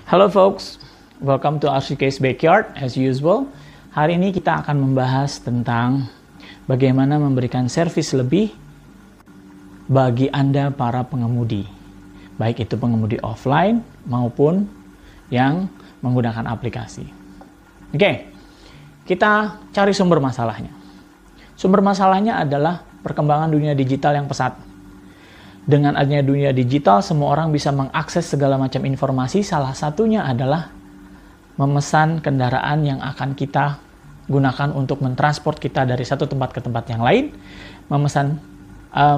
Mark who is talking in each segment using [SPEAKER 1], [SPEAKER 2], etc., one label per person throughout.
[SPEAKER 1] Halo folks, welcome to RCK's Backyard as usual. Hari ini kita akan membahas tentang bagaimana memberikan servis lebih bagi Anda para pengemudi. Baik itu pengemudi offline maupun yang menggunakan aplikasi. Oke, kita cari sumber masalahnya. Sumber masalahnya adalah perkembangan dunia digital yang pesat. Dengan adanya dunia digital, semua orang bisa mengakses segala macam informasi. Salah satunya adalah memesan kendaraan yang akan kita gunakan untuk mentransport kita dari satu tempat ke tempat yang lain. Memesan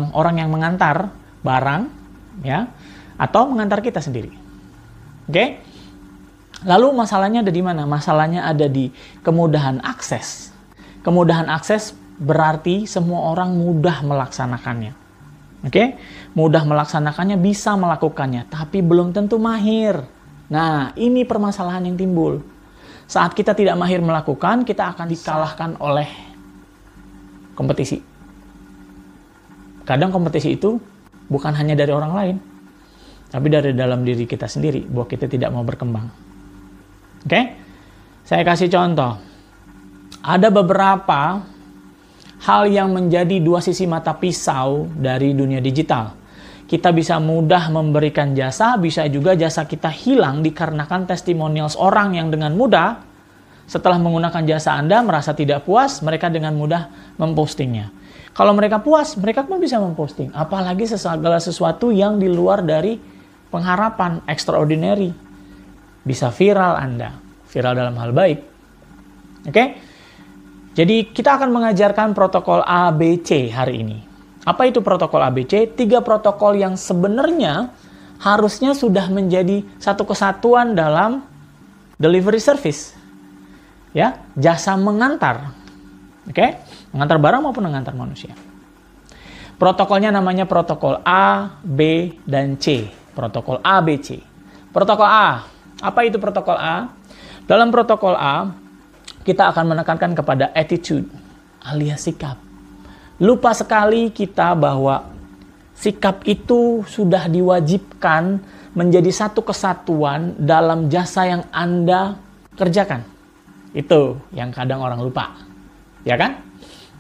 [SPEAKER 1] orang yang mengantar barang, ya, atau mengantar kita sendiri. Oke? Lalu masalahnya ada di mana? Masalahnya ada di kemudahan akses. Kemudahan akses berarti semua orang mudah melaksanakannya. Oke, mudah melaksanakannya, bisa melakukannya, tapi belum tentu mahir. Nah, ini permasalahan yang timbul. Saat kita tidak mahir melakukan, kita akan dikalahkan oleh kompetisi. Kadang kompetisi itu bukan hanya dari orang lain, tapi dari dalam diri kita sendiri, bahwa kita tidak mau berkembang. Oke, saya kasih contoh. Ada beberapa hal yang menjadi dua sisi mata pisau dari dunia digital. Kita bisa mudah memberikan jasa, bisa juga jasa kita hilang dikarenakan testimonials orang yang dengan mudah setelah menggunakan jasa Anda merasa tidak puas, mereka dengan mudah mempostingnya. Kalau mereka puas, mereka pun bisa memposting. Apalagi segala sesuatu yang di luar dari pengharapan, extraordinary. Bisa viral Anda, viral dalam hal baik. Oke? Jadi kita akan mengajarkan protokol ABC hari ini. Apa itu protokol ABC? 3 protokol yang sebenarnya harusnya sudah menjadi satu kesatuan dalam delivery service. Ya, jasa mengantar. Oke? Mengantar barang maupun mengantar manusia. Protokolnya namanya protokol A, B, dan C. Protokol ABC. Protokol A. Apa itu protokol A? Dalam protokol A, kita akan menekankan kepada attitude alias sikap. Lupa sekali kita bahwa sikap itu sudah diwajibkan menjadi satu kesatuan dalam jasa yang Anda kerjakan. Itu yang kadang orang lupa. Ya kan?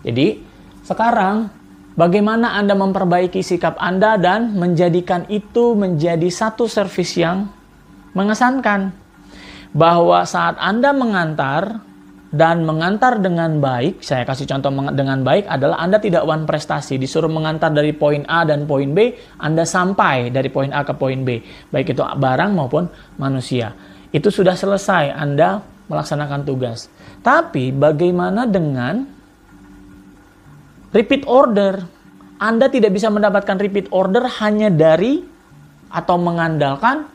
[SPEAKER 1] Jadi, sekarang bagaimana Anda memperbaiki sikap Anda dan menjadikan itu menjadi satu servis yang mengesankan. Bahwa saat Anda mengantar dan mengantar dengan baik, saya kasih contoh dengan baik adalah Anda tidak one prestasi, disuruh mengantar dari poin A dan poin B, Anda sampai dari poin A ke poin B, baik itu barang maupun manusia. Itu sudah selesai, Anda melaksanakan tugas. Tapi bagaimana dengan repeat order? Anda tidak bisa mendapatkan repeat order hanya dari atau mengandalkan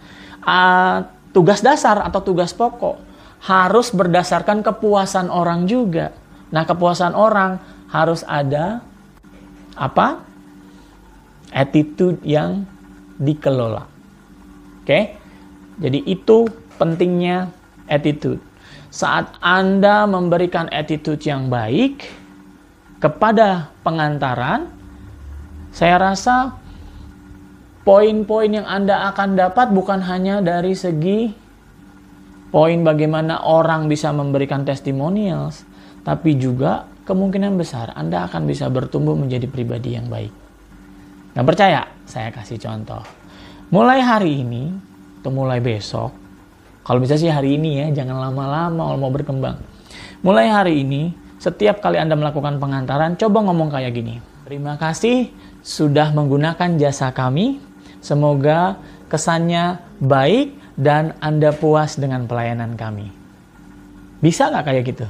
[SPEAKER 1] tugas dasar atau tugas pokok. Harus berdasarkan kepuasan orang juga. Nah, kepuasan orang harus ada apa? Attitude yang dikelola. Oke? Jadi itu pentingnya attitude. Saat Anda memberikan attitude yang baik kepada pengantaran, saya rasa poin-poin yang Anda akan dapat bukan hanya dari segi poin bagaimana orang bisa memberikan testimonials, tapi juga kemungkinan besar Anda akan bisa bertumbuh menjadi pribadi yang baik. Nggak percaya? Saya kasih contoh. Mulai hari ini, atau mulai besok, kalau bisa sih hari ini ya, jangan lama-lama kalau mau berkembang. Mulai hari ini, setiap kali Anda melakukan pengantaran, coba ngomong kayak gini. Terima kasih sudah menggunakan jasa kami. Semoga kesannya baik dan Anda puas dengan pelayanan kami. Bisa nggak kayak gitu?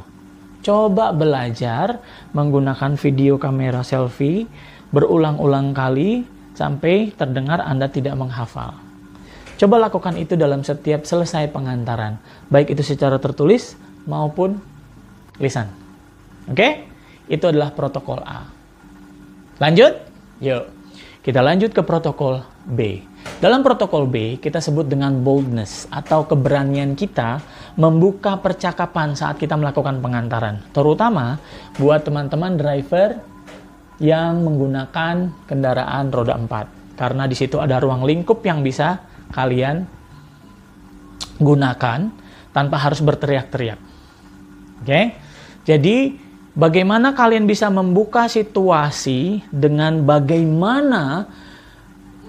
[SPEAKER 1] Coba belajar menggunakan video kamera selfie berulang-ulang kali sampai terdengar Anda tidak menghafal. Coba lakukan itu dalam setiap selesai pengantaran, baik itu secara tertulis maupun lisan. Oke? Itu adalah protokol A. Lanjut? Yuk. Kita lanjut ke protokol B. Dalam protokol B, kita sebut dengan boldness atau keberanian kita membuka percakapan saat kita melakukan pengantaran. Terutama buat teman-teman driver yang menggunakan kendaraan roda 4. Karena di situ ada ruang lingkup yang bisa kalian gunakan tanpa harus berteriak-teriak. Oke? Jadi, bagaimana kalian bisa membuka situasi dengan bagaimana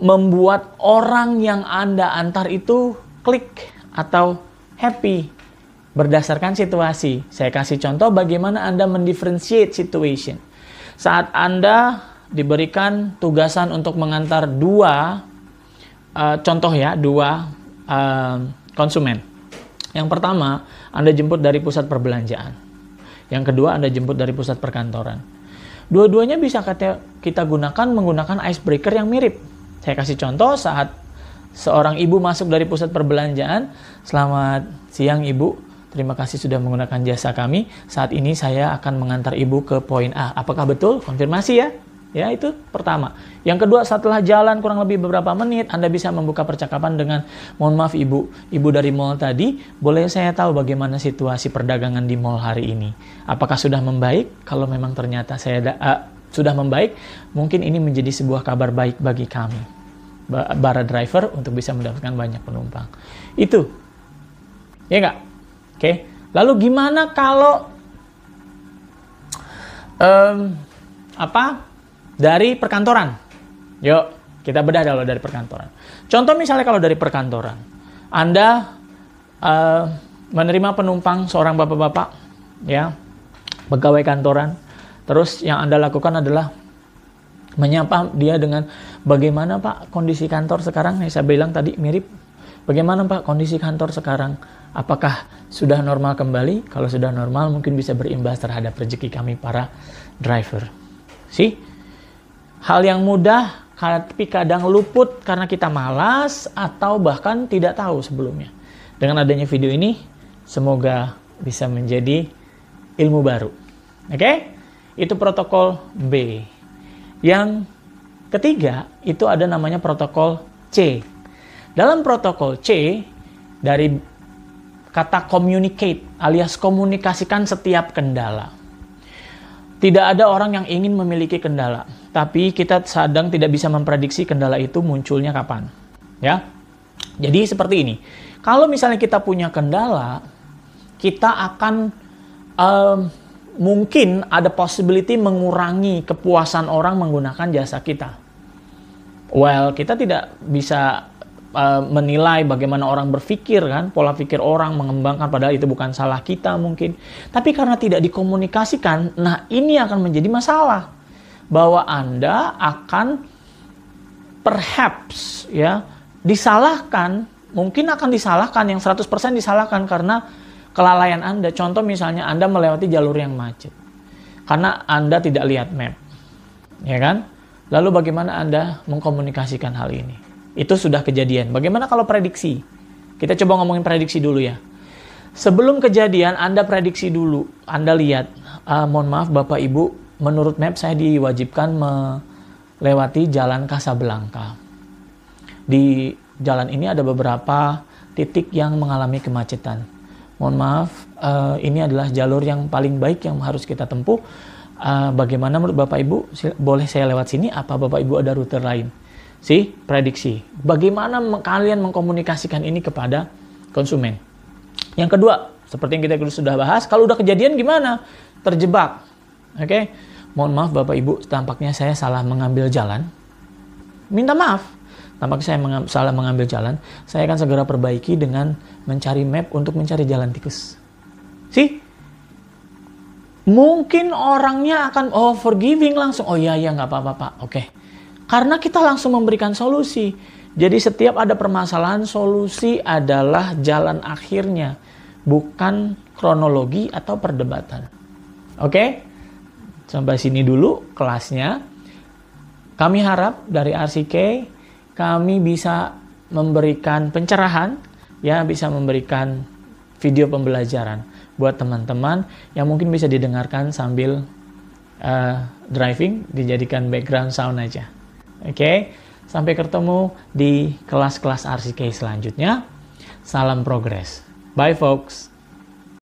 [SPEAKER 1] membuat orang yang Anda antar itu klik atau happy berdasarkan situasi. Saya kasih contoh bagaimana Anda mendifferentiate situation. Saat Anda diberikan tugasan untuk mengantar dua konsumen. Yang pertama, Anda jemput dari pusat perbelanjaan. Yang kedua, Anda jemput dari pusat perkantoran. Dua-duanya bisa kita gunakan menggunakan icebreaker yang mirip. Saya kasih contoh saat seorang ibu masuk dari pusat perbelanjaan. Selamat siang Ibu, terima kasih sudah menggunakan jasa kami. Saat ini saya akan mengantar Ibu ke poin A. Apakah betul? Konfirmasi ya. Ya, itu pertama. Yang kedua, setelah jalan kurang lebih beberapa menit, Anda bisa membuka percakapan dengan, mohon maaf Ibu dari mall tadi, boleh saya tahu bagaimana situasi perdagangan di mall hari ini? Apakah sudah membaik? Kalau memang ternyata sudah membaik, mungkin ini menjadi sebuah kabar baik bagi kami, para driver, untuk bisa mendapatkan banyak penumpang. Itu. Ya nggak? Oke. Lalu gimana kalau dari perkantoran? Yuk, kita bedah dulu dari perkantoran. Contoh misalnya kalau dari perkantoran, Anda menerima penumpang seorang bapak-bapak, ya, pegawai kantoran. Terus yang Anda lakukan adalah menyapa dia dengan, bagaimana Pak kondisi kantor sekarang? Saya bilang tadi mirip. Bagaimana Pak kondisi kantor sekarang? Apakah sudah normal kembali? Kalau sudah normal, mungkin bisa berimbas terhadap rezeki kami para driver. Hal yang mudah, tapi kadang luput karena kita malas atau bahkan tidak tahu sebelumnya. Dengan adanya video ini, semoga bisa menjadi ilmu baru. Oke? Itu protokol B. Yang ketiga, itu ada namanya protokol C. Dalam protokol C, dari kata communicate alias komunikasikan setiap kendala. Tidak ada orang yang ingin memiliki kendala, tapi kita sedang tidak bisa memprediksi kendala itu munculnya kapan. Ya, jadi seperti ini. Kalau misalnya kita punya kendala, kita akan mungkin ada possibility mengurangi kepuasan orang menggunakan jasa kita. Well, kita tidak bisa menilai bagaimana orang berpikir, kan, pola pikir orang mengembangkan, padahal itu bukan salah kita mungkin. Tapi karena tidak dikomunikasikan, nah ini akan menjadi masalah. Bahwa Anda akan perhaps ya disalahkan, mungkin akan disalahkan, yang 100% disalahkan karena kelalaian Anda. Contoh misalnya Anda melewati jalur yang macet karena Anda tidak lihat map. Ya kan? Lalu bagaimana Anda mengkomunikasikan hal ini? Itu sudah kejadian. Bagaimana kalau prediksi? Kita coba ngomongin prediksi dulu ya. Sebelum kejadian, Anda prediksi dulu. Anda lihat, mohon maaf Bapak Ibu, menurut map saya diwajibkan melewati Jalan Casablanca. Di jalan ini ada beberapa titik yang mengalami kemacetan. Mohon maaf, ini adalah jalur yang paling baik yang harus kita tempuh. Bagaimana menurut Bapak Ibu? Boleh saya lewat sini? Apa Bapak Ibu ada rute lain? Prediksi. Bagaimana kalian mengkomunikasikan ini kepada konsumen? Yang kedua, seperti yang kita sudah bahas, kalau udah kejadian gimana? Terjebak. Oke? Mohon maaf Bapak Ibu, tampaknya saya salah mengambil jalan. Minta maaf. Tampaknya saya salah mengambil jalan. Saya akan segera perbaiki dengan mencari map untuk mencari jalan tikus. Mungkin orangnya akan forgiving langsung. Oh iya nggak apa-apa Pak. Oke. Karena kita langsung memberikan solusi. Jadi setiap ada permasalahan, solusi adalah jalan akhirnya. Bukan kronologi atau perdebatan. Oke? Sampai sini dulu kelasnya. Kami harap dari RCK, kami bisa memberikan pencerahan, ya, bisa memberikan video pembelajaran buat teman-teman yang mungkin bisa didengarkan sambil driving, dijadikan background sound aja. Oke, sampai ketemu di kelas-kelas RCK selanjutnya. Salam progres. Bye folks.